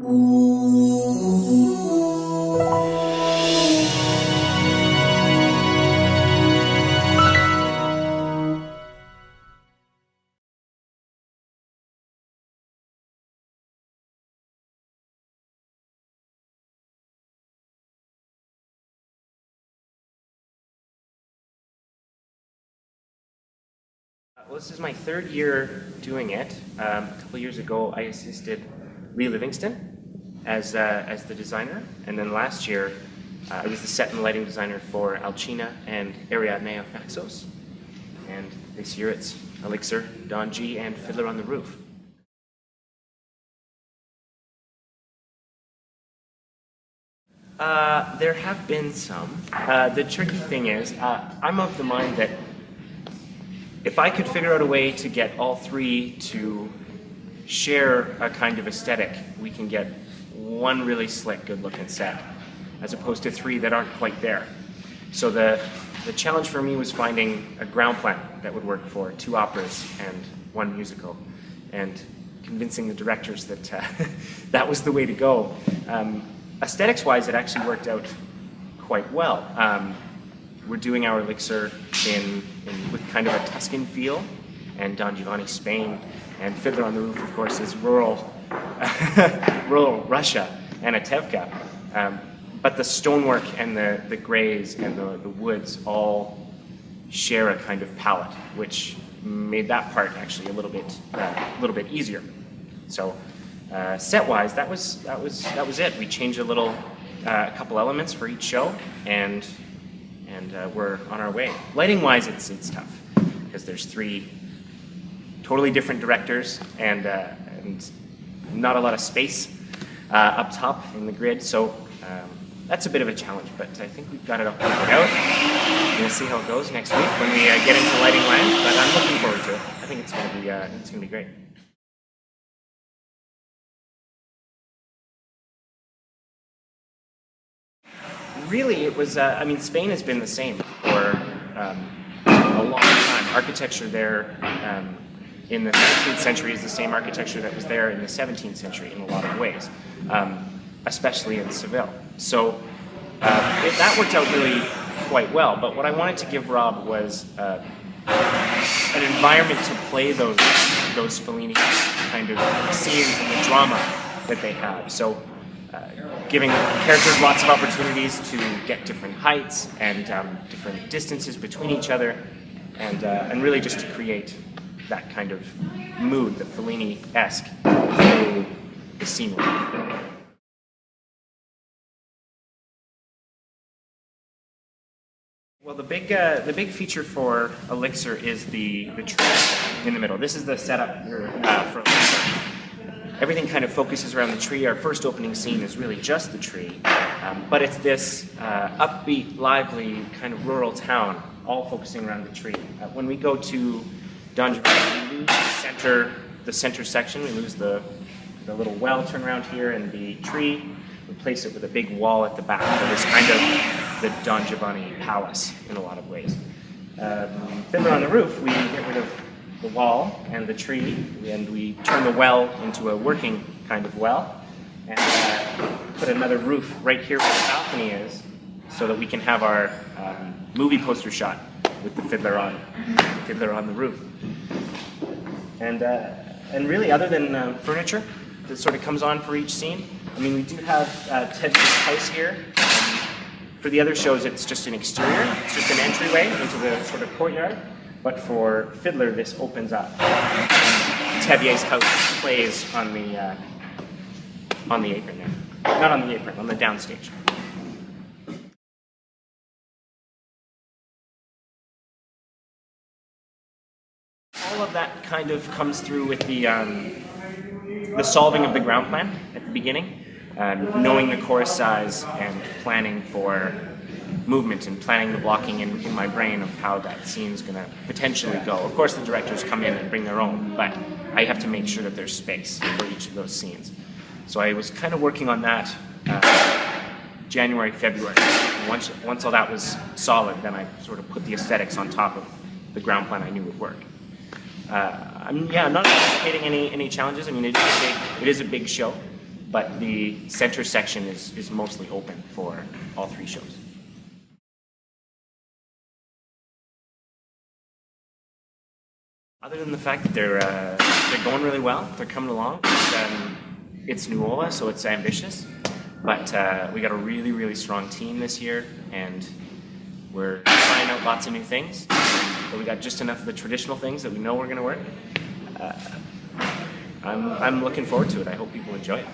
Well, this is my third year doing it. A couple years ago, I assisted Lee Livingston as the designer, and then last year, I was the set and lighting designer for Alcina and Ariadne of Naxos. And this year, it's Elixir, Don G, and Fiddler on the Roof. There have been some. The tricky thing is, I'm of the mind that if I could figure out a way to get all three to share a kind of aesthetic, we can get one really slick, good-looking set, as opposed to three that aren't quite there. So the challenge for me was finding a ground plan that would work for two operas and one musical, and convincing the directors that that was the way to go. Aesthetics-wise, it actually worked out quite well. We're doing our Elixir with kind of a Tuscan feel, and Don Giovanni, Spain, and Fiddler on the Roof, of course, is rural, rural Russia and Atevka. But the stonework and the grays and the woods all share a kind of palette, which made that part actually a little bit easier. So set-wise, that was it. We changed a couple elements for each show, and we're on our way. Lighting-wise, it's tough because there's three totally different directors and not a lot of space up top in the grid. So that's a bit of a challenge, but I think we've got it all figured out. We'll see how it goes next week when we get into lighting land. But I'm looking forward to it. I think it's going to be great. Really, it was, I mean, Spain has been the same for a long time. Architecture there in the 19th century is the same architecture that was there in the 17th century in a lot of ways, especially in Seville. So that worked out really quite well, but what I wanted to give Rob was an environment to play those Fellini kind of scenes and the drama that they have. So giving characters lots of opportunities to get different heights and different distances between each other, and really just to create that kind of mood, the Fellini-esque through the scenery. Well, the big feature for Elixir is the tree in the middle. This is the setup for Elixir. Everything kind of focuses around the tree. Our first opening scene is really just the tree, but it's this upbeat, lively, kind of rural town, all focusing around the tree. When we go to Don Giovanni, we lose the center section. We lose the little well turnaround here and the tree. Replace it with a big wall at the back. So it's kind of the Don Giovanni palace in a lot of ways. Fiddler on the Roof, we get rid of the wall and the tree, and we turn the well into a working kind of well, and put another roof right here where the balcony is, so that we can have our movie poster shot with the Fiddler on the Roof. And really, other than furniture that sort of comes on for each scene, I mean, we do have Ted's house here. For the other shows, it's just an exterior. It's just an entryway into the sort of courtyard. But for Fiddler, this opens up. Tevye's house plays on the apron there. Not on the apron, on the downstage. All of that kind of comes through with the solving of the ground plan at the beginning, knowing the chorus size and planning for movement and planning the blocking in my brain of how that scene's going to potentially go. Of course, the directors come in and bring their own, but I have to make sure that there's space for each of those scenes. So I was kind of working on that January, February. And once all that was solid, then I sort of put the aesthetics on top of the ground plan I knew would work. I'm not anticipating any challenges. I mean, it is a big show. but the center section is mostly open for all 3 shows. Other than the fact that they're going really well, they're coming along. It's Nuola, so it's ambitious, but we got a really, really strong team this year, and we're trying out lots of new things. But we got just enough of the traditional things that we know we're going to work. I'm looking forward to it. I hope people enjoy it.